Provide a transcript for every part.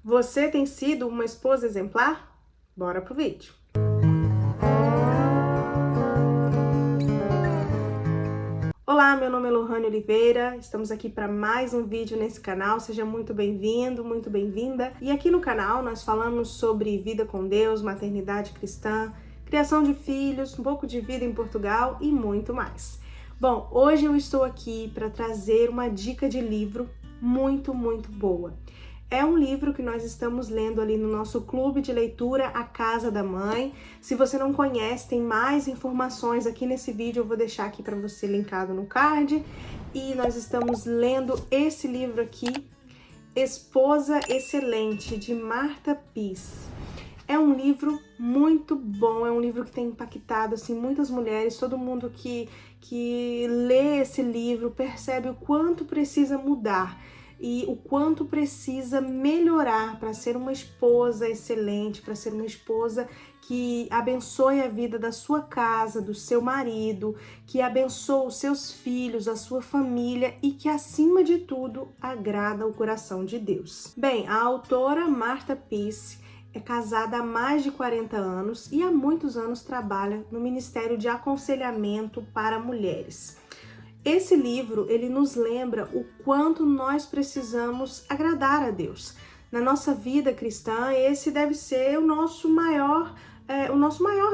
Você tem sido uma esposa exemplar? Bora pro vídeo! Olá, meu nome é Lohane Oliveira, estamos aqui para mais um vídeo nesse canal, seja muito bem-vindo, muito bem-vinda. E aqui no canal nós falamos sobre vida com Deus, maternidade cristã, criação de filhos, um pouco de vida em Portugal e muito mais. Bom, hoje eu estou aqui para trazer uma dica de livro muito boa. É um livro que nós estamos lendo ali no nosso clube de leitura A Casa da Mãe. Se você não conhece, tem mais informações aqui nesse vídeo, eu vou deixar aqui para você linkado no card. E nós estamos lendo esse livro aqui, Esposa Excelente, de Martha Peace. É um livro muito bom, é um livro que tem impactado assim, muitas mulheres, todo mundo que lê esse livro percebe o quanto precisa mudar e o quanto precisa melhorar para ser uma esposa excelente, para ser uma esposa que abençoe a vida da sua casa, do seu marido, que abençoe os seus filhos, a sua família e que, acima de tudo, agrada o coração de Deus. Bem, a autora Martha Peace é casada há mais de 40 anos e há muitos anos trabalha no Ministério de Aconselhamento para Mulheres. Esse livro, ele nos lembra o quanto nós precisamos agradar a Deus. Na nossa vida cristã, esse deve ser o nosso maior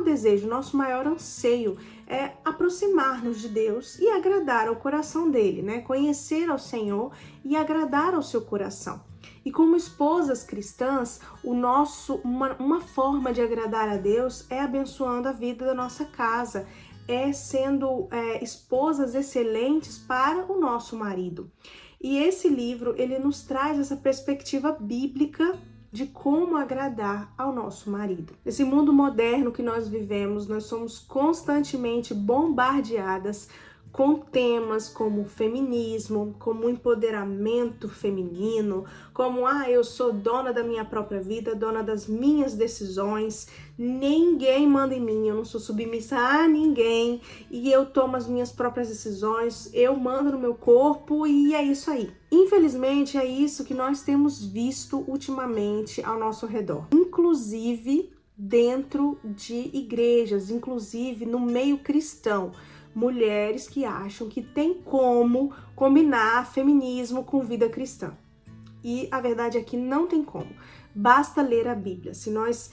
desejo, o nosso maior anseio, é aproximar-nos de Deus e agradar ao coração dele, né? Conhecer ao Senhor e agradar ao seu coração. E como esposas cristãs, uma forma de agradar a Deus é abençoando a vida da nossa casa, é sendo esposas excelentes para o nosso marido. E esse livro, ele nos traz essa perspectiva bíblica de como agradar ao nosso marido. Nesse mundo moderno que nós vivemos, nós somos constantemente bombardeadas com temas como feminismo, como empoderamento feminino, como eu sou dona da minha própria vida, dona das minhas decisões, ninguém manda em mim, eu não sou submissa a ninguém e eu tomo as minhas próprias decisões, eu mando no meu corpo e é isso aí. Infelizmente é isso que nós temos visto ultimamente ao nosso redor, inclusive dentro de igrejas, inclusive no meio cristão. Mulheres que acham que tem como combinar feminismo com vida cristã. E a verdade é que não tem como. Basta ler a Bíblia. Se nós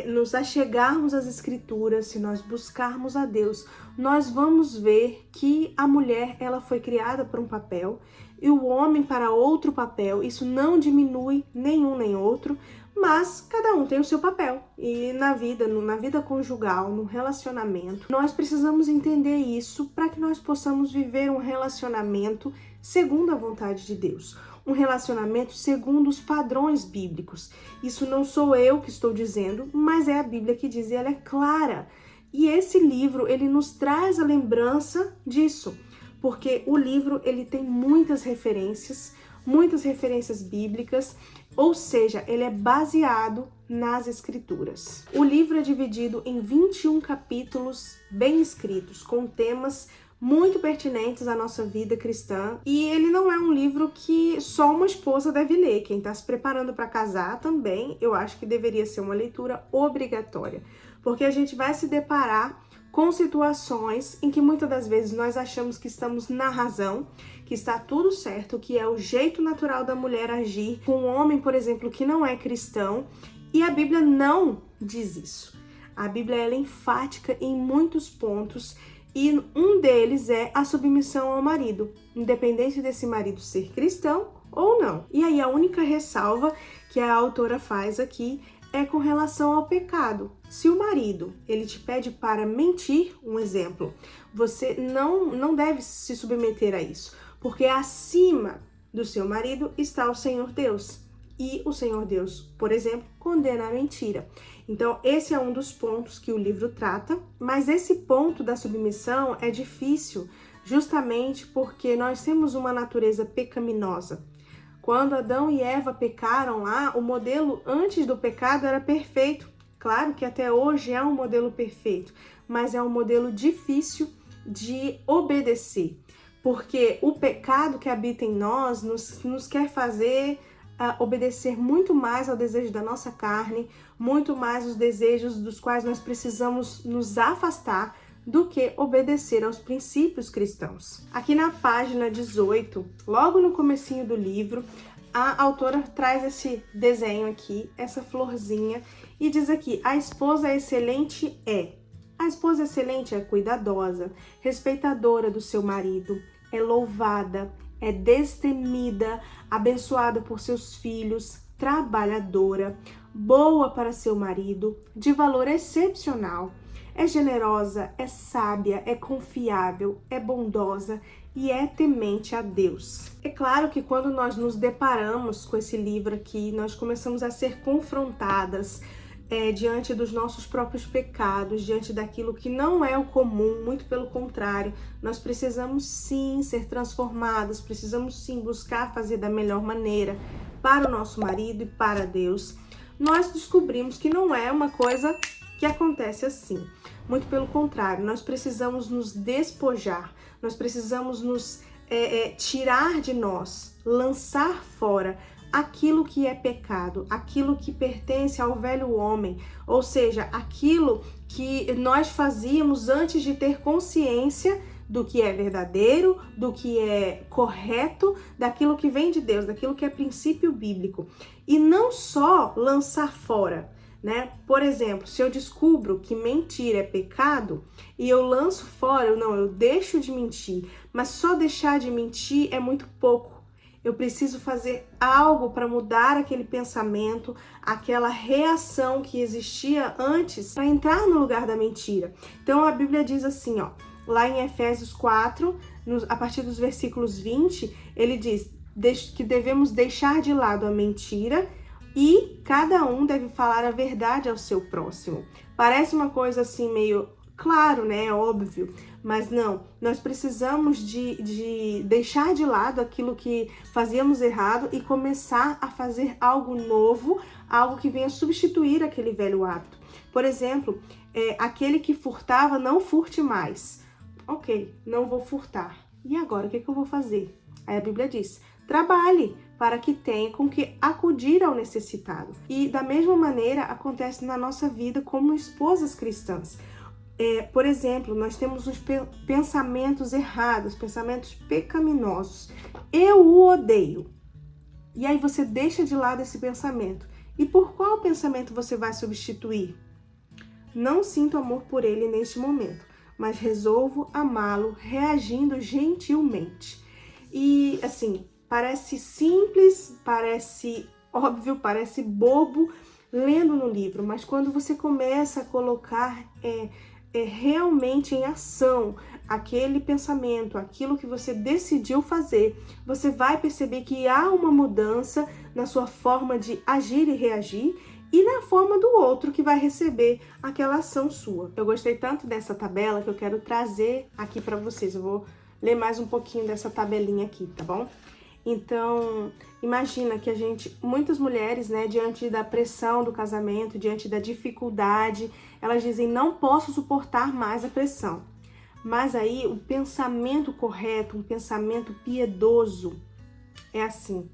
nos achegarmos às Escrituras, se nós buscarmos a Deus, nós vamos ver que a mulher ela foi criada para um papel e o homem para outro papel. Isso não diminui nenhum nem outro, mas cada um tem o seu papel. E na vida conjugal, no relacionamento, nós precisamos entender isso para que nós possamos viver um relacionamento segundo a vontade de Deus. Um relacionamento segundo os padrões bíblicos. Isso não sou eu que estou dizendo, mas é a Bíblia que diz e ela é clara. E esse livro, ele nos traz a lembrança disso, porque o livro ele tem muitas referências bíblicas, ou seja, ele é baseado nas Escrituras. O livro é dividido em 21 capítulos bem escritos, com temas muito pertinentes à nossa vida cristã, e ele não é um livro que só uma esposa deve ler. Quem está se preparando para casar também, eu acho que deveria ser uma leitura obrigatória, porque a gente vai se deparar com situações em que muitas das vezes nós achamos que estamos na razão, que está tudo certo, que é o jeito natural da mulher agir com um homem, por exemplo, que não é cristão, e a Bíblia não diz isso. A Bíblia ela é enfática em muitos pontos e um deles é a submissão ao marido, independente desse marido ser cristão ou não. E aí a única ressalva que a autora faz aqui é com relação ao pecado. Se o marido ele te pede para mentir, um exemplo, você não deve se submeter a isso, porque acima do seu marido está o Senhor Deus. E o Senhor Deus, por exemplo, condena a mentira. Então, esse é um dos pontos que o livro trata, mas esse ponto da submissão é difícil justamente porque nós temos uma natureza pecaminosa. Quando Adão e Eva pecaram lá, o modelo antes do pecado era perfeito. Claro que até hoje é um modelo perfeito, mas é um modelo difícil de obedecer, porque o pecado que habita em nós nos quer fazer obedecer muito mais ao desejo da nossa carne, muito mais os desejos dos quais nós precisamos nos afastar, do que obedecer aos princípios cristãos. Aqui na página 18, logo no comecinho do livro, a autora traz esse desenho aqui, essa florzinha, e diz aqui: a esposa excelente é. A esposa excelente é cuidadosa, respeitadora do seu marido, é louvada, é destemida, abençoada por seus filhos, trabalhadora, boa para seu marido, de valor excepcional, é generosa, é sábia, é confiável, é bondosa e é temente a Deus. É claro que quando nós nos deparamos com esse livro aqui, nós começamos a ser confrontadas diante dos nossos próprios pecados, diante daquilo que não é o comum, muito pelo contrário. Nós precisamos sim ser transformadas, precisamos sim buscar fazer da melhor maneira para o nosso marido e para Deus. Nós descobrimos que não é uma coisa que acontece assim. Muito pelo contrário, nós precisamos nos despojar, nós precisamos nos tirar de nós, lançar fora aquilo que é pecado, aquilo que pertence ao velho homem, ou seja, aquilo que nós fazíamos antes de ter consciência do que é verdadeiro, do que é correto, daquilo que vem de Deus, daquilo que é princípio bíblico. E não só lançar fora, né? Por exemplo, se eu descubro que mentir é pecado e eu lanço fora, eu deixo de mentir, mas só deixar de mentir é muito pouco. Eu preciso fazer algo para mudar aquele pensamento, aquela reação que existia antes, para entrar no lugar da mentira. Então a Bíblia diz assim, ó, lá em Efésios 4, a partir dos versículos 20, ele diz que devemos deixar de lado a mentira e cada um deve falar a verdade ao seu próximo. Parece uma coisa assim meio claro, né? É óbvio, mas não. Nós precisamos de deixar de lado aquilo que fazíamos errado e começar a fazer algo novo, algo que venha substituir aquele velho hábito. Por exemplo, aquele que furtava, não furte mais. Ok, não vou furtar. E agora, o que eu vou fazer? Aí a Bíblia diz: trabalhe para que tenha com que acudir ao necessitado. E da mesma maneira acontece na nossa vida como esposas cristãs. Por exemplo, nós temos os pensamentos errados, pensamentos pecaminosos. Eu o odeio. E aí você deixa de lado esse pensamento. E por qual pensamento você vai substituir? Não sinto amor por ele neste momento, mas resolvo amá-lo reagindo gentilmente. E assim, parece simples, parece óbvio, parece bobo lendo no livro, mas quando você começa a colocar realmente em ação aquele pensamento, aquilo que você decidiu fazer, você vai perceber que há uma mudança na sua forma de agir e reagir e na forma do outro que vai receber aquela ação sua. Eu gostei tanto dessa tabela que eu quero trazer aqui para vocês. Eu vou ler mais um pouquinho dessa tabelinha aqui, tá bom? Então, imagina que muitas mulheres, né, diante da pressão do casamento, diante da dificuldade, elas dizem: não posso suportar mais a pressão. Mas aí o pensamento correto, um pensamento piedoso é assim: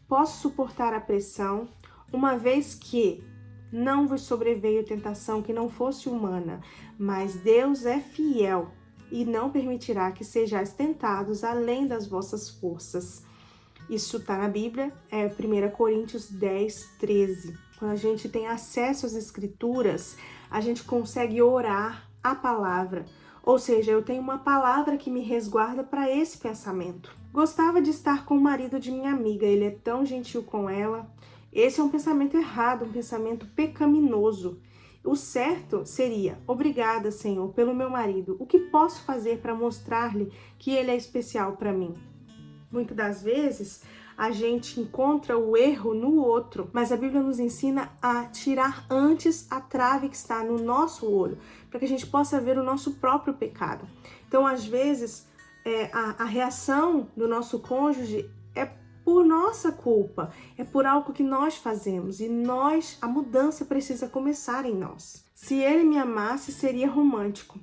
posso suportar a pressão, uma vez que não vos sobreveio tentação que não fosse humana, mas Deus é fiel e não permitirá que sejais tentados além das vossas forças. Isso está na Bíblia, 1 Coríntios 10, 13. Quando a gente tem acesso às Escrituras, a gente consegue orar a palavra. Ou seja, eu tenho uma palavra que me resguarda para esse pensamento. Gostava de estar com o marido de minha amiga, ele é tão gentil com ela. Esse é um pensamento errado, um pensamento pecaminoso. O certo seria: obrigada, Senhor, pelo meu marido. O que posso fazer para mostrar-lhe que ele é especial para mim? Muitas das vezes a gente encontra o erro no outro, mas a Bíblia nos ensina a tirar antes a trave que está no nosso olho, para que a gente possa ver o nosso próprio pecado. Então, às vezes, a reação do nosso cônjuge é por nossa culpa, é por algo que nós fazemos e a mudança precisa começar em nós. Se ele me amasse, seria romântico.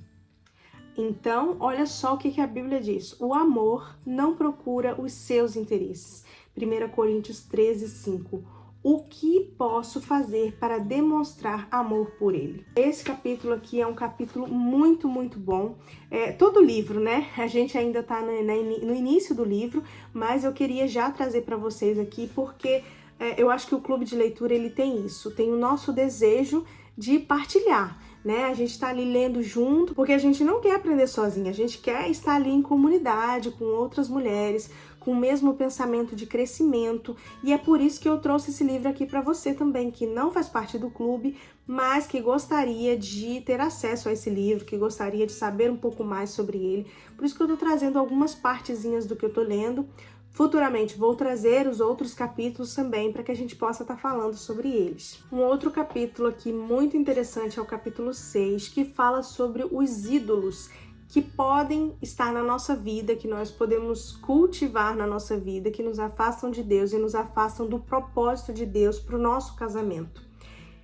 Então, olha só o que a Bíblia diz: o amor não procura os seus interesses, 1 Coríntios 13:5. O que posso fazer para demonstrar amor por ele? Esse capítulo aqui é um capítulo muito, muito bom. Todo livro, né? A gente ainda está no início do livro, mas eu queria já trazer para vocês aqui, porque eu acho que o clube de leitura ele tem isso, tem o nosso desejo de partilhar, né? A gente está ali lendo junto, porque a gente não quer aprender sozinha, a gente quer estar ali em comunidade com outras mulheres, com o mesmo pensamento de crescimento, e é por isso que eu trouxe esse livro aqui para você também, que não faz parte do clube, mas que gostaria de ter acesso a esse livro, que gostaria de saber um pouco mais sobre ele. Por isso que eu tô trazendo algumas partezinhas do que eu tô lendo. Futuramente vou trazer os outros capítulos também para que a gente possa estar falando sobre eles. Um outro capítulo aqui muito interessante é o capítulo 6, que fala sobre os ídolos que podem estar na nossa vida, que nós podemos cultivar na nossa vida, que nos afastam de Deus e nos afastam do propósito de Deus para o nosso casamento.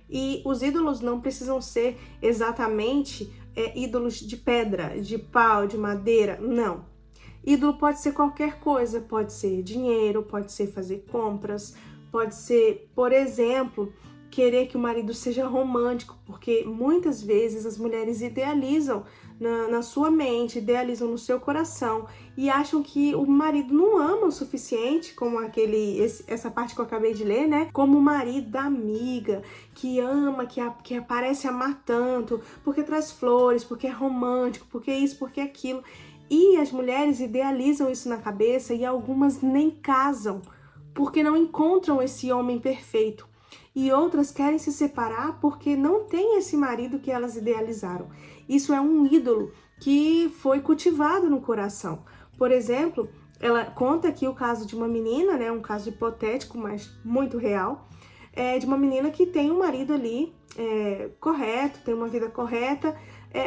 E os ídolos não precisam ser exatamente ídolos de pedra, de pau, de madeira, não. Ídolo pode ser qualquer coisa, pode ser dinheiro, pode ser fazer compras, pode ser, por exemplo, querer que o marido seja romântico, porque muitas vezes as mulheres idealizam na sua mente, idealizam no seu coração e acham que o marido não ama o suficiente, como essa parte que eu acabei de ler, né? Como o marido da amiga, que ama, que parece amar tanto, porque traz flores, porque é romântico, porque isso, porque aquilo. E as mulheres idealizam isso na cabeça e algumas nem casam, porque não encontram esse homem perfeito. E outras querem se separar porque não tem esse marido que elas idealizaram. Isso é um ídolo que foi cultivado no coração. Por exemplo, ela conta aqui o caso de uma menina, né, um caso hipotético, mas muito real, de uma menina que tem um marido ali correto, tem uma vida correta,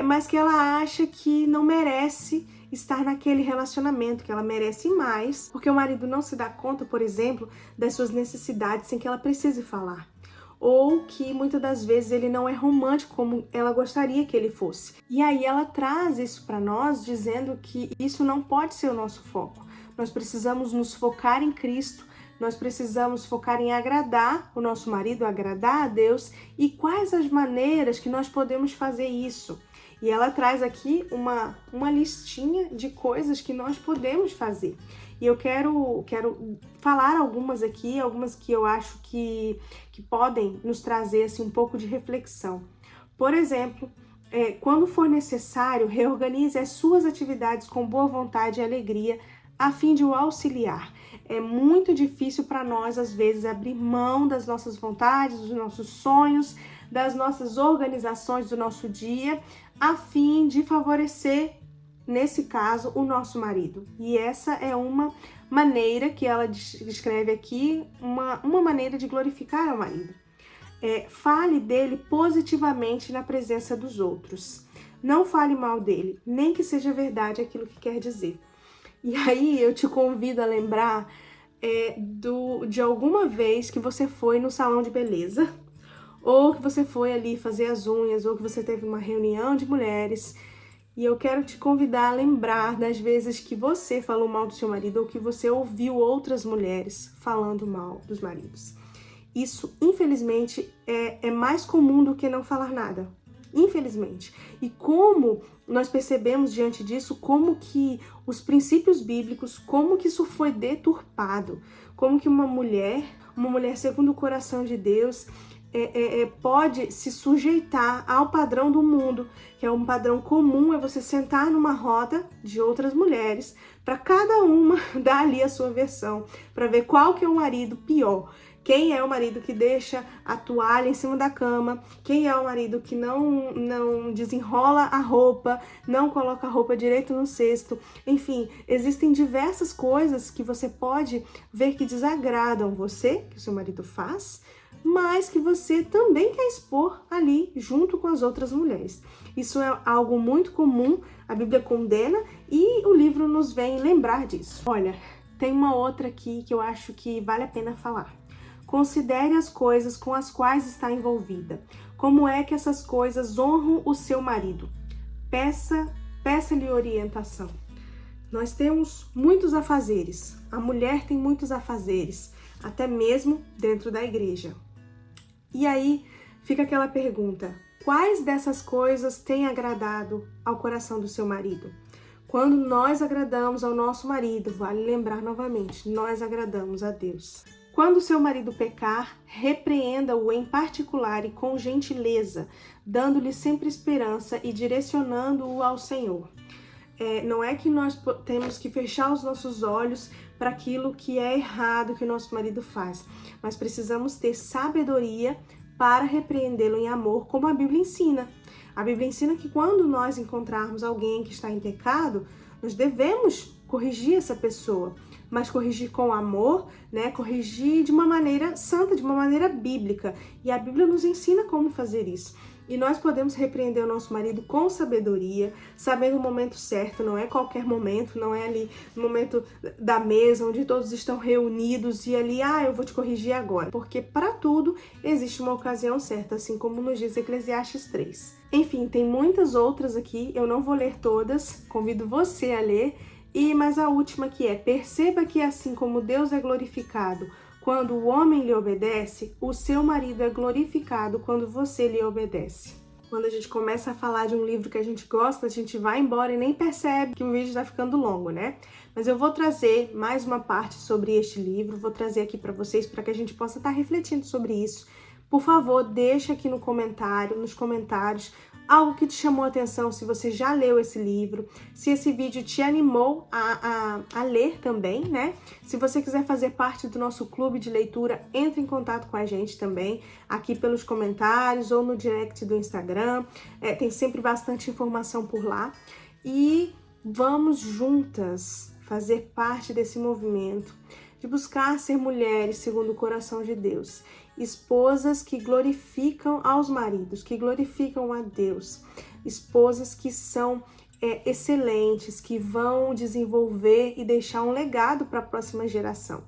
mas que ela acha que não merece estar naquele relacionamento, que ela merece mais, porque o marido não se dá conta, por exemplo, das suas necessidades sem que ela precise falar. Ou que muitas das vezes ele não é romântico como ela gostaria que ele fosse. E aí ela traz isso para nós, dizendo que isso não pode ser o nosso foco. Nós precisamos nos focar em Cristo, nós precisamos focar em agradar o nosso marido, agradar a Deus, e quais as maneiras que nós podemos fazer isso. E ela traz aqui uma listinha de coisas que nós podemos fazer. E eu quero falar algumas aqui, algumas que eu acho que podem nos trazer assim, um pouco de reflexão. Por exemplo, quando for necessário, reorganize as suas atividades com boa vontade e alegria, a fim de o auxiliar. É muito difícil para nós, às vezes, abrir mão das nossas vontades, dos nossos sonhos, das nossas organizações do nosso dia, a fim de favorecer, nesse caso, o nosso marido. E essa é uma maneira que ela descreve aqui, uma maneira de glorificar ao marido. Fale dele positivamente na presença dos outros. Não fale mal dele, nem que seja verdade aquilo que quer dizer. E aí eu te convido a lembrar de alguma vez que você foi no salão de beleza, ou que você foi ali fazer as unhas, ou que você teve uma reunião de mulheres. E eu quero te convidar a lembrar das vezes que você falou mal do seu marido, ou que você ouviu outras mulheres falando mal dos maridos. Isso, infelizmente, é mais comum do que não falar nada. Infelizmente. E como nós percebemos diante disso, como que os princípios bíblicos, como que isso foi deturpado, como que uma mulher segundo o coração de Deus, pode se sujeitar ao padrão do mundo, que é um padrão comum, é você sentar numa roda de outras mulheres, para cada uma dar ali a sua versão, para ver qual que é o marido pior. Quem é o marido que deixa a toalha em cima da cama? Quem é o marido que não desenrola a roupa, não coloca a roupa direito no cesto? Enfim, existem diversas coisas que você pode ver que desagradam você, que o seu marido faz, mas que você também quer expor ali junto com as outras mulheres. Isso é algo muito comum, a Bíblia condena e o livro nos vem lembrar disso. Olha, tem uma outra aqui que eu acho que vale a pena falar. Considere as coisas com as quais está envolvida. Como é que essas coisas honram o seu marido? Peça-lhe orientação. Nós temos muitos afazeres, a mulher tem muitos afazeres, até mesmo dentro da igreja. E aí fica aquela pergunta: quais dessas coisas têm agradado ao coração do seu marido? Quando nós agradamos ao nosso marido, vale lembrar novamente, nós agradamos a Deus. Quando seu marido pecar, repreenda-o em particular e com gentileza, dando-lhe sempre esperança e direcionando-o ao Senhor. Não é que nós temos que fechar os nossos olhos para aquilo que é errado que o nosso marido faz, mas precisamos ter sabedoria para repreendê-lo em amor, como a Bíblia ensina. A Bíblia ensina que quando nós encontrarmos alguém que está em pecado, nós devemos corrigir essa pessoa, mas corrigir com amor, né? Corrigir de uma maneira santa, de uma maneira bíblica. E a Bíblia nos ensina como fazer isso. E nós podemos repreender o nosso marido com sabedoria, sabendo o momento certo, não é qualquer momento, não é ali no momento da mesa, onde todos estão reunidos e ali, eu vou te corrigir agora. Porque para tudo existe uma ocasião certa, assim como nos diz Eclesiastes 3. Enfim, tem muitas outras aqui, eu não vou ler todas, convido você a ler. Mas a última que é: perceba que assim como Deus é glorificado quando o homem lhe obedece, o seu marido é glorificado quando você lhe obedece. Quando a gente começa a falar de um livro que a gente gosta, a gente vai embora e nem percebe que o vídeo está ficando longo, né? Mas eu vou trazer mais uma parte sobre este livro, vou trazer aqui para vocês para que a gente possa estar refletindo sobre isso. Por favor, deixa aqui nos comentários, algo que te chamou a atenção, se você já leu esse livro, se esse vídeo te animou a ler também, né? Se você quiser fazer parte do nosso clube de leitura, entre em contato com a gente também, aqui pelos comentários ou no direct do Instagram. Tem sempre bastante informação por lá. E vamos juntas fazer parte desse movimento de buscar ser mulheres segundo o coração de Deus. Esposas que glorificam aos maridos, que glorificam a Deus. Esposas que são excelentes, que vão desenvolver e deixar um legado para a próxima geração.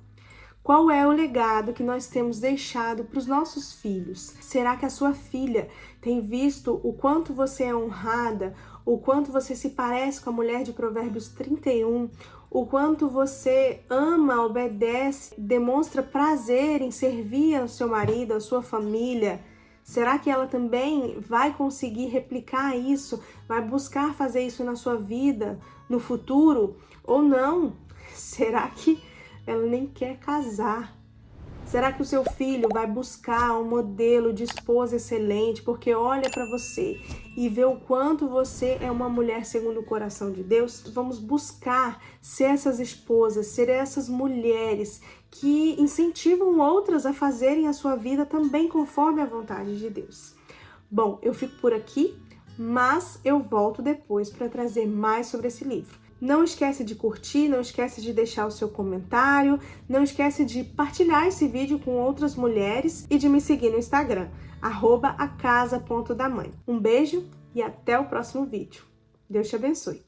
Qual é o legado que nós temos deixado para os nossos filhos? Será que a sua filha tem visto o quanto você é honrada, o quanto você se parece com a mulher de Provérbios 31, o quanto você ama, obedece, demonstra prazer em servir ao seu marido, à sua família? Será que ela também vai conseguir replicar isso, vai buscar fazer isso na sua vida, no futuro? Ou não? Será que ela nem quer casar? Será que o seu filho vai buscar um modelo de esposa excelente porque olha para você e vê o quanto você é uma mulher segundo o coração de Deus? Vamos buscar ser essas esposas, ser essas mulheres que incentivam outras a fazerem a sua vida também conforme a vontade de Deus. Bom, eu fico por aqui, mas eu volto depois para trazer mais sobre esse livro. Não esquece de curtir, não esquece de deixar o seu comentário, não esquece de partilhar esse vídeo com outras mulheres e de me seguir no Instagram, @acasa.damãe. Um beijo e até o próximo vídeo. Deus te abençoe.